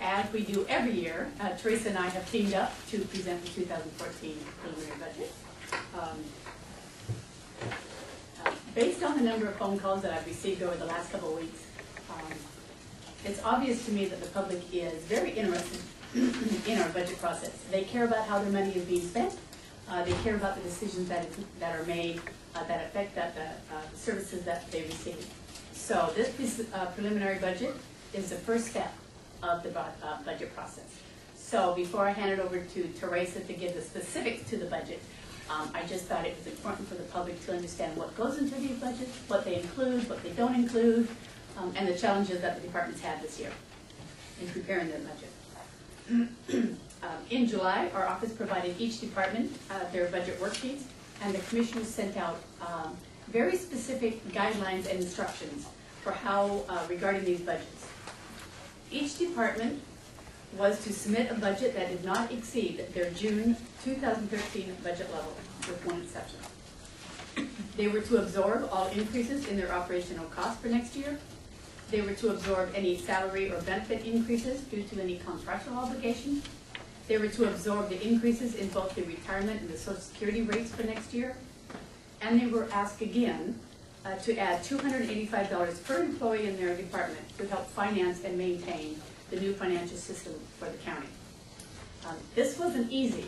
As we do every year, Teresa and I have teamed up to present the 2014 preliminary budget. Based on the number of phone calls that I've received over the last couple of weeks, it's obvious to me that the public is very interested in our budget process. They care about how their money is being spent. They care about the decisions that are made that affect the services that they receive. So this preliminary budget is the first step of the budget process. So before I hand it over to Teresa to give the specifics to the budget, I just thought it was important for the public to understand what goes into these budgets, what they include, what they don't include, and the challenges that the departments had this year in preparing their budget. In July, our office provided each department their budget worksheets, and the commissioners sent out very specific guidelines and instructions for how regarding these budgets. Each department was to submit a budget that did not exceed their June 2013 budget level, with one exception. They were to absorb all increases in their operational costs for next year. They were to absorb any salary or benefit increases due to any contractual obligations. They were to absorb the increases in both the retirement and the Social Security rates for next year. And they were asked again to add $285 per employee in their department to help finance and maintain the new financial system for the county. This wasn't easy,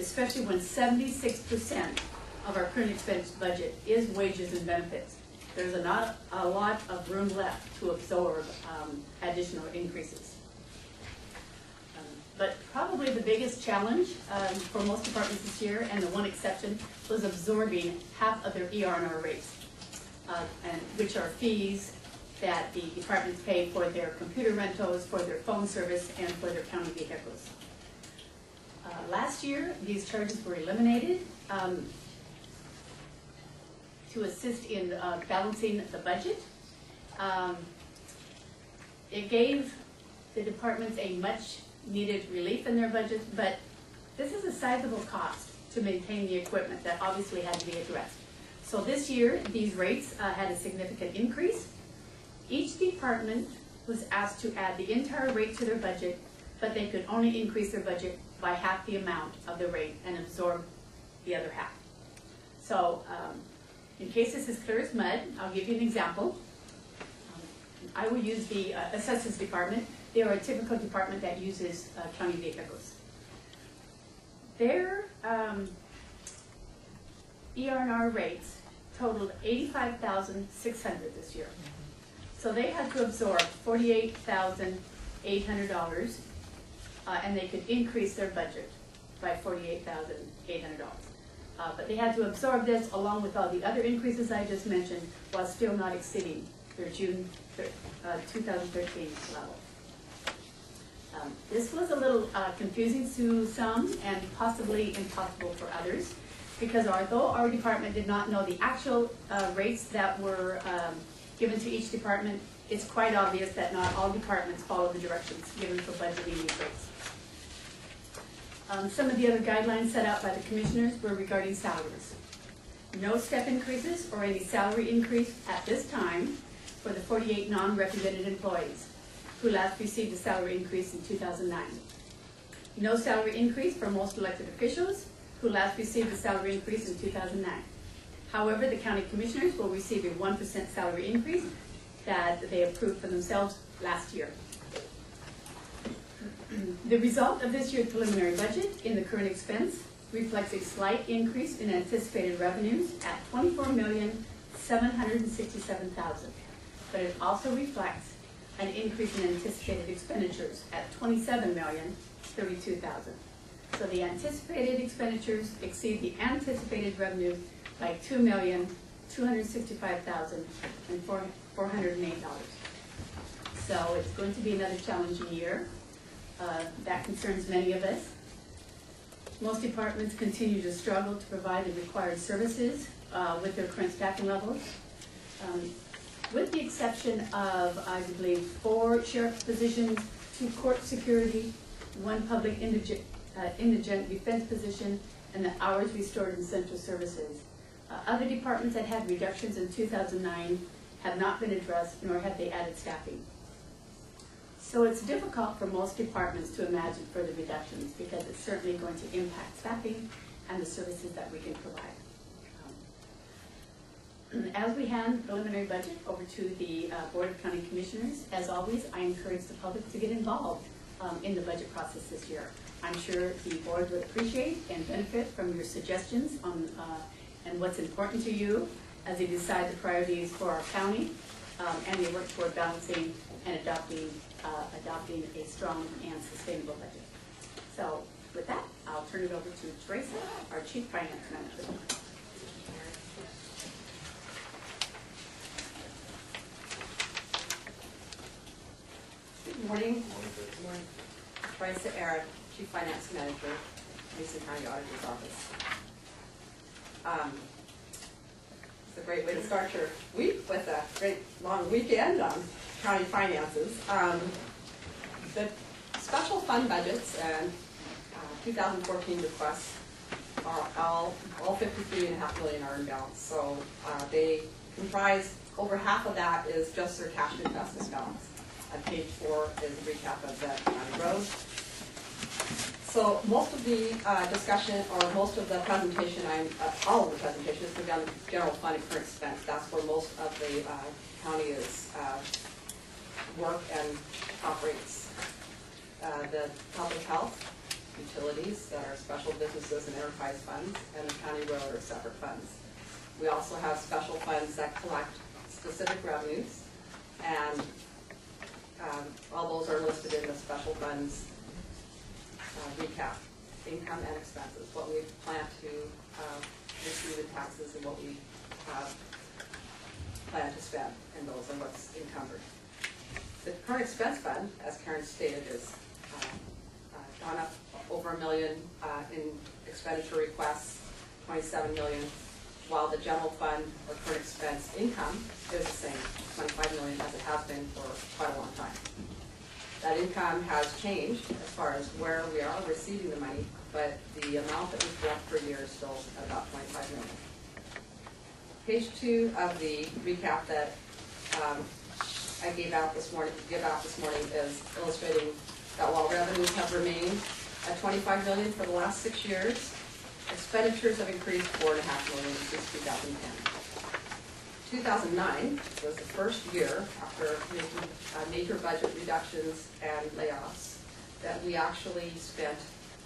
especially when 76% of our current expense budget is wages and benefits. There's not a lot of room left to absorb additional increases. But probably the biggest challenge for most departments this year, and the one exception, was absorbing half of their ER&R rates, and which are fees that the departments pay for their computer rentals, for their phone service, and for their county vehicles. Last year, these charges were eliminated to assist in balancing the budget. It gave the departments a much needed relief in their budgets, but this is a sizable cost to maintain the equipment that obviously had to be addressed. So this year, these rates had a significant increase. Each department was asked to add the entire rate to their budget, but they could only increase their budget by half the amount of the rate and absorb the other half. So in case this is clear as mud, I'll give you an example. I will use the assessors department. They are a typical department that uses county vehicles. Their ER&R rates totaled $85,600 this year. So they had to absorb $48,800, and they could increase their budget by $48,800. But they had to absorb this along with all the other increases I just mentioned, while still not exceeding their June 2013 level. This was a little confusing to some and possibly impossible for others, because although our department did not know the actual rates that were given to each department, it's quite obvious that not all departments follow the directions given for budgeting these rates. Some of the other guidelines set out by the commissioners were regarding salaries. No step increases or any salary increase at this time for the 48 non-represented employees who last received a salary increase in 2009. No salary increase for most elected officials who last received a salary increase in 2009. However, the county commissioners will receive a 1% salary increase that they approved for themselves last year. The result of this year's preliminary budget in the current expense reflects a slight increase in anticipated revenues at $24,767,000, but it also reflects an increase in anticipated expenditures at $27,032,000. So the anticipated expenditures exceed the anticipated revenue by $2,265,408. So it's going to be another challenging year. That concerns many of us. Most departments continue to struggle to provide the required services with their current staffing levels. With the exception of, I believe, 4 sheriff's positions, 2 court security, 1 public indigent defense position, and the hours restored in central services. Other departments that had reductions in 2009 have not been addressed, nor have they added staffing. So it's difficult for most departments to imagine further reductions because it's certainly going to impact staffing and the services that we can provide. As we hand the preliminary budget over to the Board of County Commissioners, as always, I encourage the public to get involved in the budget process this year. I'm sure the board would appreciate and benefit from your suggestions on and what's important to you as you decide the priorities for our county, and you work toward balancing and adopting a strong and sustainable budget. So with that, I'll turn it over to Teresa, our Chief Finance Manager. Good morning. Good morning. Teresa Eric, Chief Finance Manager, Mason County Auditor's Office. It's a great way to start your week with a great long weekend on county finances. The special fund budgets and 2014 requests are all $53.5 million are in balance. So they comprise, over half of that is just their cash investment balance. On page 4 is a recap of the county road. So most of the discussion, or most of the presentation, all of the presentation is going to be on the general fund and current expense. That's where most of the county is work and operates. The public health, utilities that are special businesses and enterprise funds, and the county road are separate funds. We also have special funds that collect specific revenues, and all those are listed in the special funds recap, income and expenses, what we plan to receive in taxes and what we plan to spend, and those are what's encumbered. The current expense fund, as Karen stated, is gone up over $1 million in expenditure requests, $27 million, while the general fund or current expense income is the same, $25 million, as it has been for quite a long time. That income has changed as far as where we are receiving the money, but the amount that we collect per year is still at about $25 million. Page 2 of the recap that I gave out this morning is illustrating that while revenues have remained at $25 million for the last 6 years, expenditures have increased $4.5 million since 2010. 2009 was the first year after making major budget reductions and layoffs that we actually spent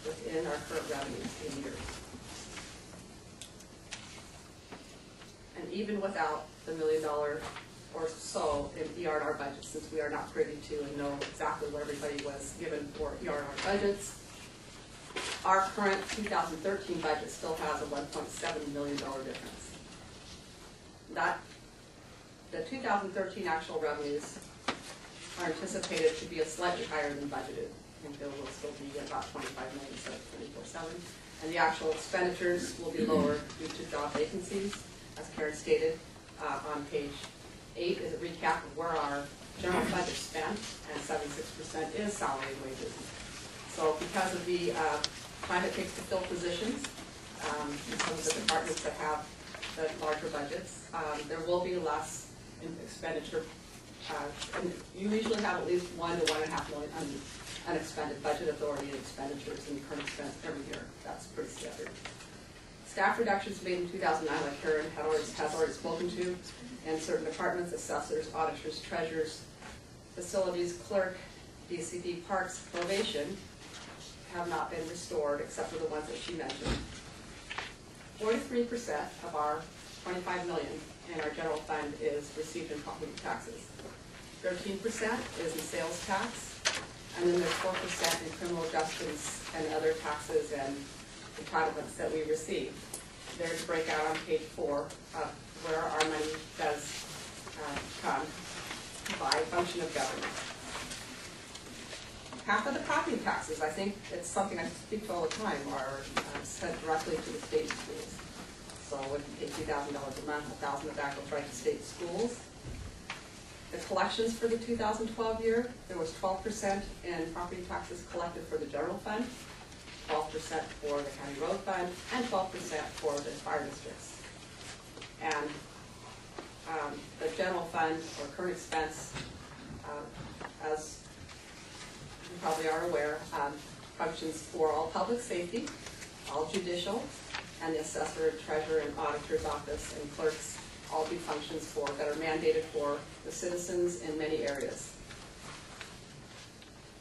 within our current revenues in years. And even without the $1 million or so in ER&R budgets, since we are not privy to and know exactly what everybody was given for ER&R budgets, our current 2013 budget still has a $1.7 million difference. The 2013 actual revenues are anticipated to be slightly higher than budgeted. I think they will still be about $25 million instead of $24.7 million. And the actual expenditures will be lower due to job vacancies, as Karen stated. On page 8 is a recap of where our general fund is spent, and 76% is salary and wages. So because of the time it takes to fill positions in some of the departments that have the larger budgets, there will be less in expenditure. And you usually have at least $1 to $1.5 million unexpended budget authority and expenditures in current expense every year. That's pretty standard. Staff reductions made in 2009, like Karen has already spoken to, and certain departments, assessors, auditors, treasurers, facilities, clerk, DCD, parks, probation, have not been restored except for the ones that she mentioned. 43% of our $25 million in our general fund is received in property taxes. 13% is in sales tax, and then there's 4% in criminal justice and other taxes and entitlements that we receive. There's a breakout on page 4 of where our money does come by function of government. Half of the property taxes, I think it's something I speak to all the time, are sent directly to the state schools. So if you pay $2,000 a month, $1,000 of that goes right to state schools. The collections for the 2012 year, there was 12% in property taxes collected for the general fund, 12% for the county road fund, and 12% for the fire districts. And the general fund or current expense, as probably are aware, functions for all public safety, all judicial, and the assessor, treasurer, and auditor's office, and clerks all do functions for that are mandated for the citizens in many areas.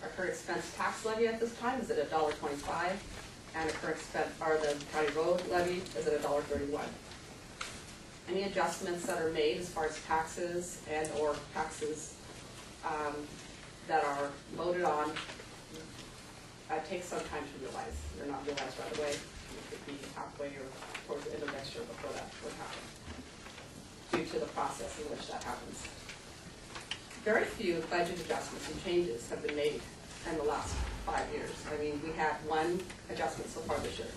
Our current expense tax levy at this time is at $1.25, and the current expense, or the county road levy is at $1.31. Any adjustments that are made as far as taxes and or taxes that are voted on take some time to realize. They're not realized right away. It could be halfway or towards the end of next year before that would happen, due to the process in which that happens. Very few budget adjustments and changes have been made in the last 5 years. I mean, we had one adjustment so far this year,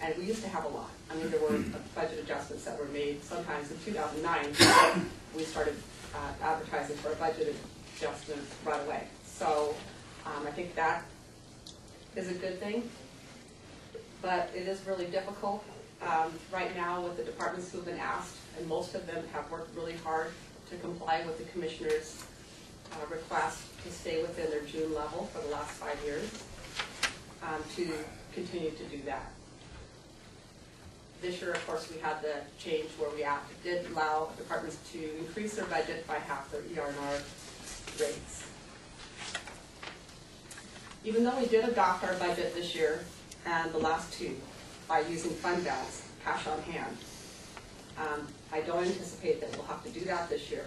and we used to have a lot. I mean, there were budget adjustments that were made. Sometimes in 2009, we started advertising for a budget adjustment right away. So I think that is a good thing, but it is really difficult right now with the departments who have been asked, and most of them have worked really hard to comply with the commissioner's request to stay within their June level for the last 5 years, to continue to do that. This year, of course, we had the change where we did allow departments to increase their budget by half their ER&R rates. Even though we did adopt our budget this year and the last two by using fund balance, cash on hand, I don't anticipate that we'll have to do that this year.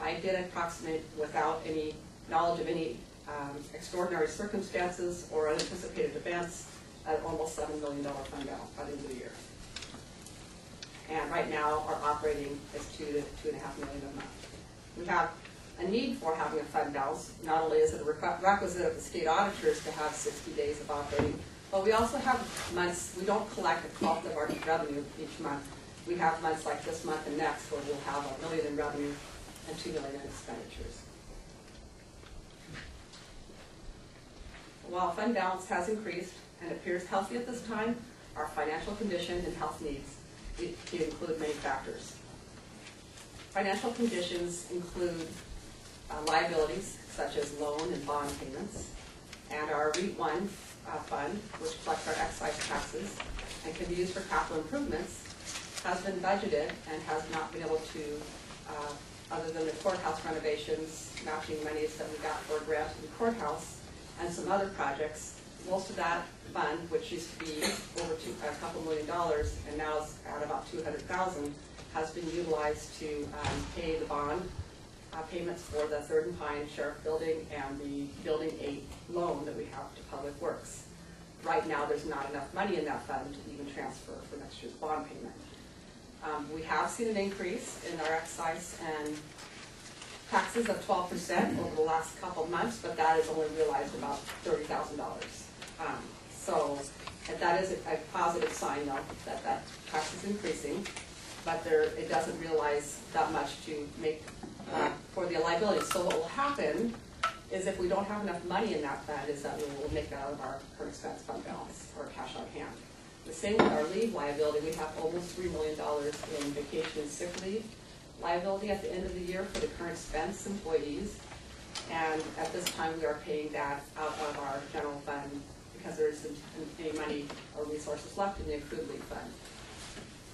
I did approximate without any knowledge of any extraordinary circumstances or unanticipated events at almost $7 million fund balance by the end of the year. And right now, our operating is $2 to $2.5 million a month. We have a need for having a fund balance. Not only is it a requisite of the state auditors to have 60 days of operating, but we also have months, we don't collect a 12th of our revenue each month. We have months like this month and next where we'll have $1 million in revenue and $2 million in expenditures. While fund balance has increased and appears healthy at this time, our financial condition and health needs include many factors. Financial conditions include liabilities such as loan and bond payments, and our REIT 1 fund, which collects our excise taxes and can be used for capital improvements, has been budgeted and has not been able to, other than the courthouse renovations, matching monies that we got for a grant in the courthouse, and some other projects. Most of that fund, which used to be over a couple $1 million and now is at about $200,000, has been utilized to pay the bond payments for the Third and Pine Sheriff Building and the Building 8 loan that we have to Public Works. Right now, there's not enough money in that fund to even transfer for next year's bond payment. We have seen an increase in our excise and taxes of 12% over the last couple of months, but that has only realized about $30,000. So that is a positive sign, though, that tax is increasing, but it doesn't realize that much to make for the liability. So what will happen is if we don't have enough money in that fund, is that we will make that out of our current expense fund balance or cash on hand. The same with our leave liability. We have almost $3 million in vacation and sick leave liability at the end of the year for the current expense employees. And at this time, we are paying that out of our general fund because there isn't any money or resources left in the accrued leave fund.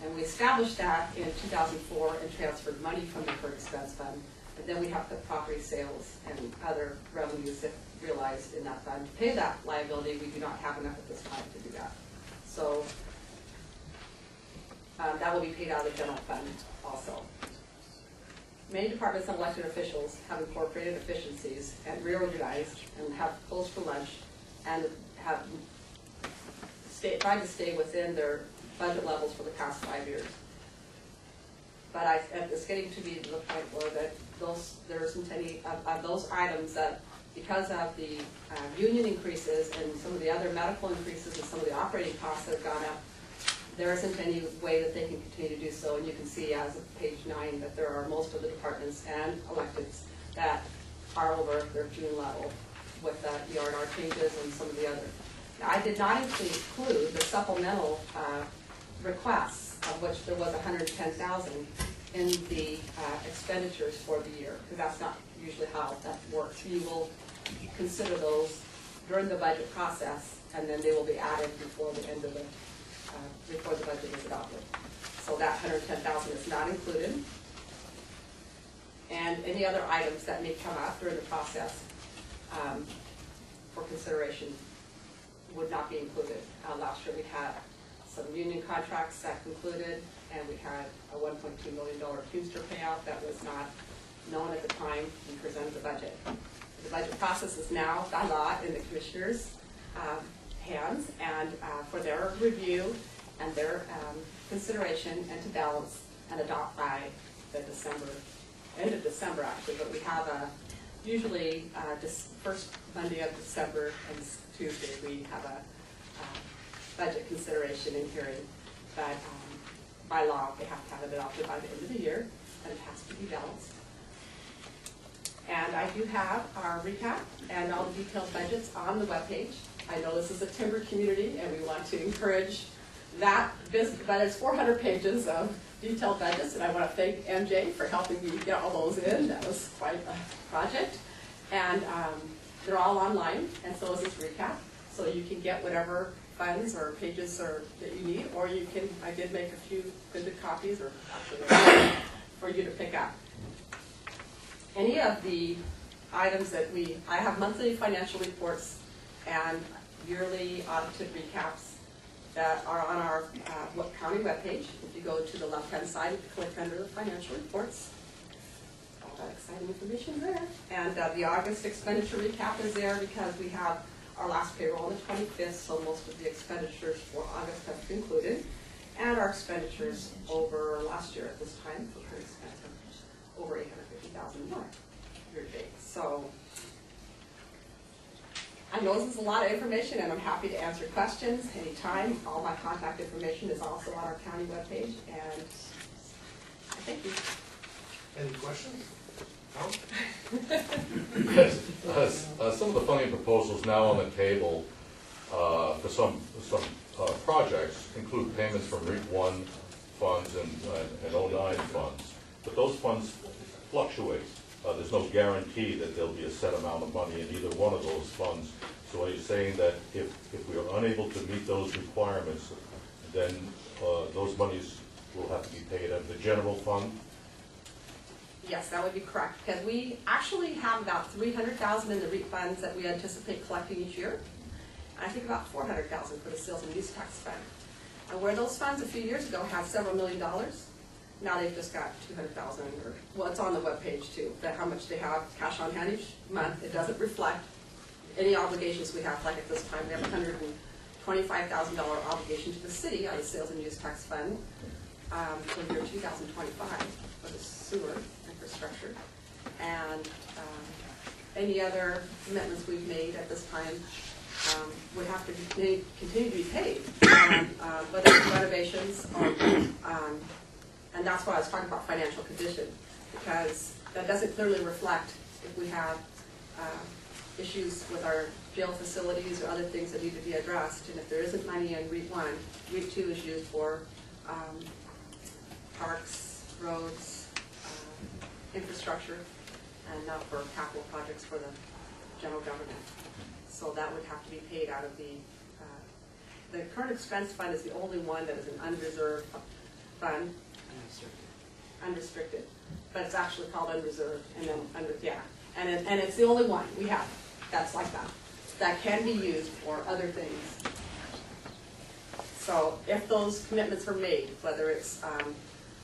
And we established that in 2004 and transferred money from the current expense fund. And then we have the property sales and other revenues that realized in that fund to pay that liability. We do not have enough at this time to do that. So that will be paid out of the general fund also. Many departments and elected officials have incorporated efficiencies and reorganized and have closed for lunch and have tried to stay within their budget levels for the past 5 years. But it's getting to be to the point where that there isn't any of those items that, because of the union increases and some of the other medical increases and some of the operating costs that have gone up, there isn't any way that they can continue to do so. And you can see as of page 9 that there are most of the departments and electeds that are over their June level with ER&R changes and some of the other. Now, I did not include the supplemental requests, of which there was $110,000 in the expenditures for the year, because that's not usually how that works. You will consider those during the budget process, and then they will be added before the end of the, before the budget is adopted. So that $110,000 is not included. And any other items that may come up during the process for consideration would not be included. Last year we had some union contracts that concluded, and we had a $1.2 million Teamster payout that was not known at the time we presented the budget. The budget process is now by law in the commissioners' hands, and for their review and their consideration, and to balance and adopt by the end of December actually. But we have usually this first Monday of December and Tuesday we have a budget consideration and hearing. But by law they have to have it adopted by the end of the year, and it has to be balanced. And I do have our recap and all the detailed budgets on the webpage. I know this is a timber community and we want to encourage that, but it's 400 pages of detailed budgets, and I want to thank MJ for helping me get all those in. That was quite a project. And they're all online, and so is this recap. So you can get whatever funds or pages that you need, or you can, I did make a few printed copies, or actually for you to pick up. Any of the items that I have monthly financial reports and yearly audited recaps that are on our county webpage. If you go to the left-hand side, click under the financial reports. All that exciting information there. And the August expenditure recap is there because we have our last payroll on the 25th, so most of the expenditures for August have been included. And our expenditures over last year at this time for current expenses, over $850,000 more year to date. So I know this is a lot of information, and I'm happy to answer questions anytime. All my contact information is also on our county webpage, and I thank you. Any questions? No? Yes. Some of the funding proposals now on the table for some projects include payments from REAP 1 funds and 09 funds, but those funds fluctuate. There's no guarantee that there'll be a set amount of money in either one of those funds. So are you saying that if we are unable to meet those requirements, then those monies will have to be paid out of the general fund? Yes, that would be correct, because we actually have about $300,000 in the REAP funds that we anticipate collecting each year. And I think about $400,000 for the sales and use tax fund. And where those funds a few years ago had several $1 million, now they've just got $200,000, or well, it's on the webpage too, that how much they have cash on hand each month. It doesn't reflect any obligations we have. Like at this time, we have a $125,000 obligation to the city on the sales and use tax fund for the year 2025 for the sewer infrastructure, and any other commitments we've made at this time would have to continue to be paid, whether it's renovations or, and that's why I was talking about financial condition, because that doesn't clearly reflect if we have issues with our jail facilities or other things that need to be addressed. And if there isn't money in REAP 1, REAP 2 is used for parks, roads, infrastructure, and not for capital projects for the general government. So that would have to be paid out of the current expense fund is the only one that is an unreserved fund. Unrestricted, but it's actually called unreserved, and then and it's the only one we have that's like that can be used for other things. So if those commitments are made, whether it's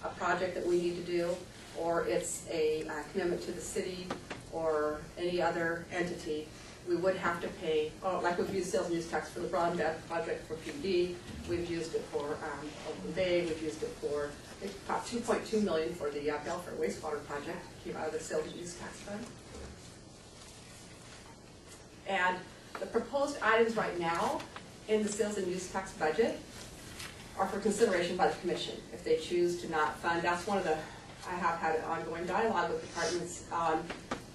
a project that we need to do, or it's a commitment to the city or any other entity, we would have to pay, like we've used sales and use tax for the broadband project for PD, we've used it for Oakland Bay, we've used it for about $2.2 million for the Belfair wastewater project, came out of the sales and use tax fund. And the proposed items right now in the sales and use tax budget are for consideration by the commission. If they choose to not fund, that's one of the, I have had an ongoing dialogue with departments on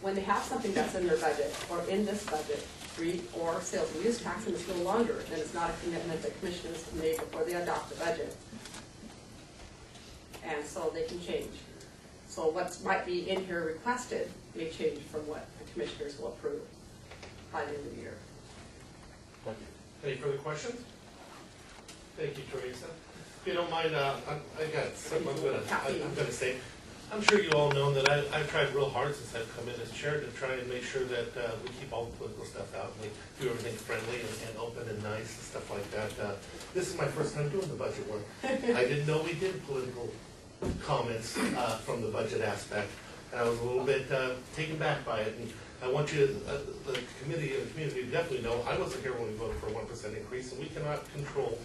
when they have something that's in their budget or in this budget, REAP or sales and use tax, and it's no longer, then it's not a commitment that commissioners can make before they adopt the budget. And so they can change. So what might be in here requested may change from what the commissioners will approve. by the end of the year. Thank you. Any further questions? Thank you, Teresa. If you don't mind, I got something I'm gonna say. I'm sure you all know that I've tried real hard since I've come in as chair to try and make sure that we keep all the political stuff out, and we do everything friendly and open and nice and stuff like that. This is my first time doing the budget work. I didn't know we did political comments from the budget aspect, and I was a little bit taken back by it. And I want you, the committee and the community to definitely know, I wasn't here when we voted for a 1% increase, and I cannot control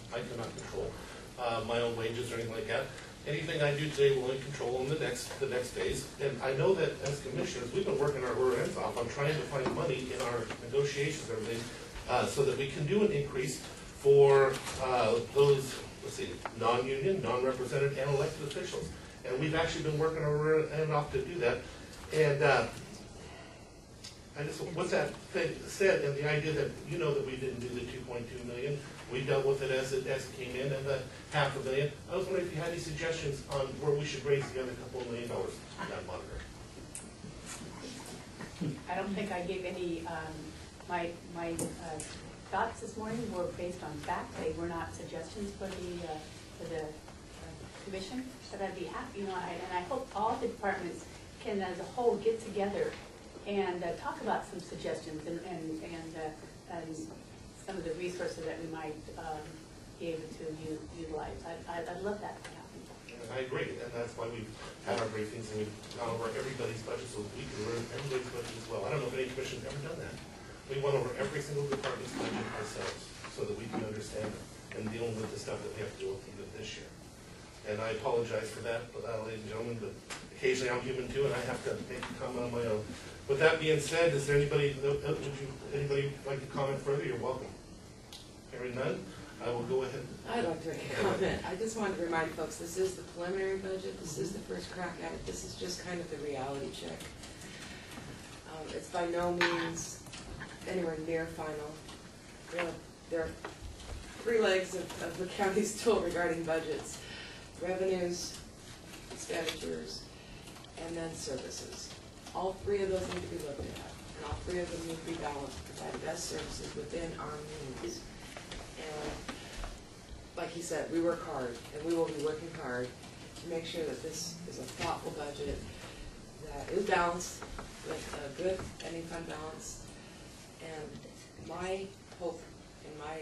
my own wages or anything like that. Anything I do today will only control in the next days. And I know that as commissioners, we've been working our rear ends off on trying to find money in our negotiations and everything, so that we can do an increase for those, let's see, non-union, non-represented, and elected officials. And we've actually been working our rear end off to do that. And I just, what's that thing said, and the idea that, you know, that we didn't do the 2.2 million, we dealt with it as it came in, and the $500,000. I was wondering if you had any suggestions on where we should raise the other couple $1 million on that monitor. I don't think I gave any, my thoughts this morning were based on fact. They were not suggestions for the commission, but I'd be happy, you know, and I hope all the departments can as a whole get together and talk about some suggestions and some of the resources that we might be able to utilize. I'd love that to happen. And I agree, and that's why we've had our briefings and we've gone over everybody's budget so we can learn everybody's budget as well. I don't know if any commission's ever done that. We went over every single department's budget ourselves so that we can understand it and deal with the stuff that we have to deal with even this year. And I apologize for that, ladies and gentlemen, but occasionally I'm human too, and I have to make a comment on my own. With that being said, is there anybody like to comment further? You're welcome. Hearing none, I will go ahead. I'd like to make a comment. I just wanted to remind folks, this is the preliminary budget. This is the first crack at it. This is just kind of the reality check. It's by no means anywhere near final. There are three legs of the county stool regarding budgets: revenues, expenditures, and then services. All three of those need to be looked at, and all three of them need to be balanced to provide best services within our means. And like he said, we work hard, and we will be working hard to make sure that this is a thoughtful budget that is balanced with a good ending fund balance. And my hope and my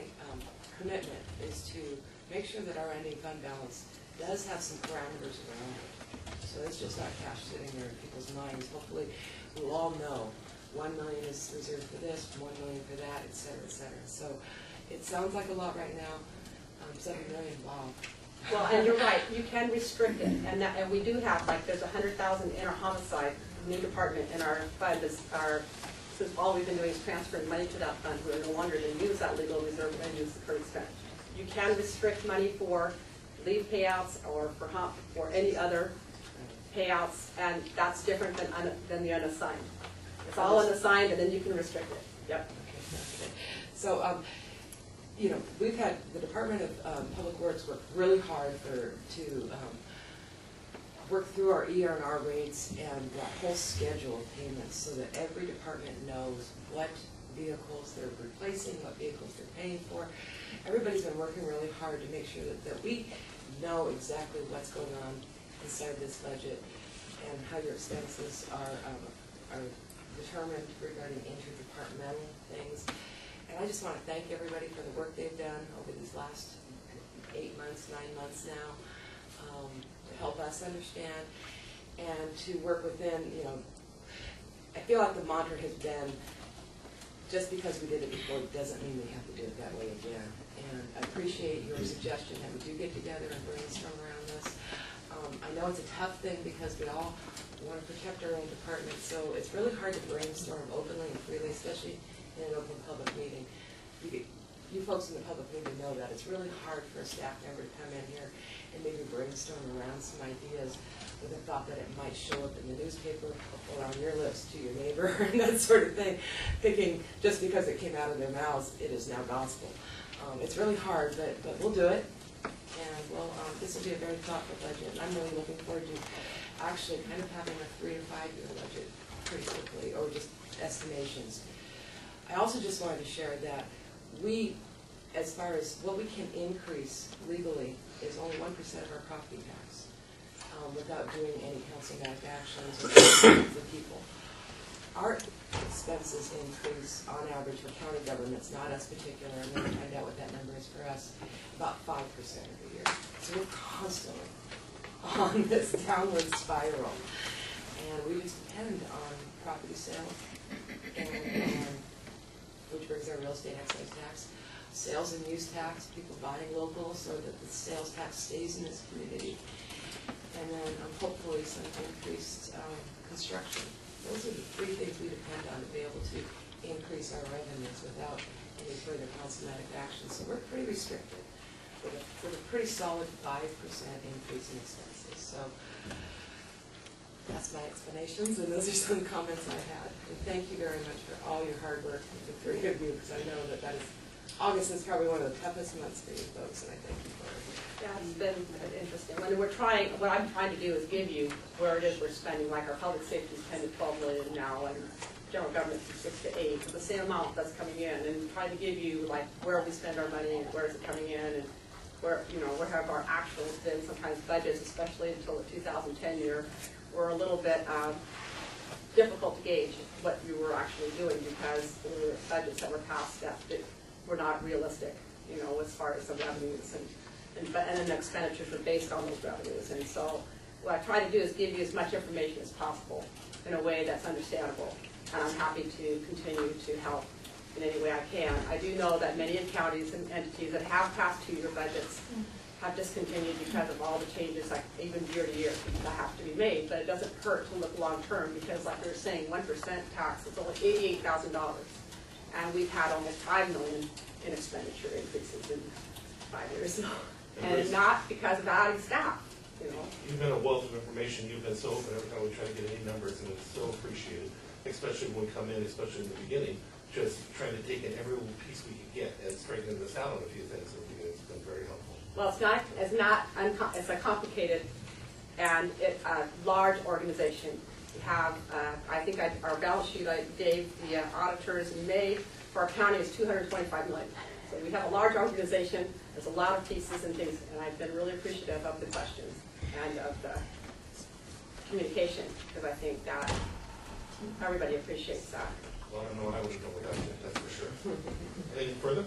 commitment is to make sure that our ending fund balance does have some parameters around it. So it's just not cash sitting there in people's minds. Hopefully, we'll all know 1 million is reserved for this, 1 million for that, et cetera, et cetera. So it sounds like a lot right now. 7 million, wow. Well, and you're right, you can restrict it, and we do have, like, there's 100,000 in our homicide, new department in our fund, since all we've been doing is transferring money to that fund, we're no longer going to use that legal reserve and use the current spend. You can restrict money for leave payouts or for hump or any other payouts, and that's different than the unassigned. It's all unassigned, and then you can restrict it. Yep. Okay. So, you know, we've had the Department of Public Works work really hard to work through our ER&R rates and that whole schedule of payments so that every department knows what vehicles they're replacing, what vehicles they're paying for. Everybody's been working really hard to make sure that we know exactly what's going on inside this budget and how your expenses are determined regarding interdepartmental things. And I just want to thank everybody for the work they've done over these last 8 months, 9 months now, to help us understand and to work within, you know, I feel like the mantra has been, just because we did it before doesn't mean we have to do it that way again. And I appreciate your suggestion that we do get together and brainstorm around this. I know it's a tough thing because we all want to protect our own department, so it's really hard to brainstorm openly and freely, especially in an open public meeting. You folks in the public need to know that. It's really hard for a staff member to come in here and maybe brainstorm around some ideas with the thought that it might show up in the newspaper or on your lips to your neighbor and that sort of thing, thinking just because it came out of their mouths, it is now gospel. It's really hard, but we'll do it. And this will be a very thoughtful budget. And I'm really looking forward to actually kind of having a 3 to 5 year budget pretty quickly, or just estimations. I also just wanted to share that we, as far as what we can increase legally, is only 1% of our property tax, without doing any council-backed actions or the people. Our expenses increase on average for county governments, not us particular, and we'll find out what that number is for us, about 5% every year. So we're constantly on this downward spiral. And we just depend on property sales, and which brings our real estate excise tax, sales and use tax, people buying local so that the sales tax stays in this community, and then hopefully some increased construction. Those are the three things we depend on to be able to increase our revenues without any further councilmatic action. So we're pretty restricted with a pretty solid 5% increase in expenses. So that's my explanations, and those are some comments I had. And thank you very much for all your hard work, the three of you, because I know that is, August is probably one of the toughest months for you folks, and I thank you for it. Yeah, it's been interesting. What I'm trying to do is give you where it is we're spending, like our public safety is 10 to 12 million now, and general government is 6 to 8, the same amount that's coming in, and try to give you like where we spend our money and where is it coming in, and where, where have our actuals been. Sometimes budgets, especially until the 2010 year, were a little bit difficult to gauge what you were actually doing, because the budgets that were passed that were not realistic, as far as the revenues and then the expenditures were based on those revenues. And so what I try to do is give you as much information as possible in a way that's understandable. And I'm happy to continue to help in any way I can. I do know that many counties and entities that have passed 2-year budgets have discontinued because of all the changes, like even year to year, that have to be made. But it doesn't hurt to look long term, because like we were saying, 1% tax is only $88,000. And we've had almost $5 million in expenditure increases in 5 years. And not because of adding staff, You've been a wealth of information. You've been so open every time we try to get any numbers, and it's so appreciated, especially when we come in, especially in the beginning, just trying to take in every little piece we can get and straighten this out on a few things. It's been very helpful. Well, it's a complicated and a large organization. We have, I think our balance sheet I gave the auditors in May for our county is $225 million. So we have a large organization. There's a lot of pieces and things, and I've been really appreciative of the questions and of the communication, because I think that everybody appreciates that. Well, I don't know what I would have done without you, that's for sure. Anything further?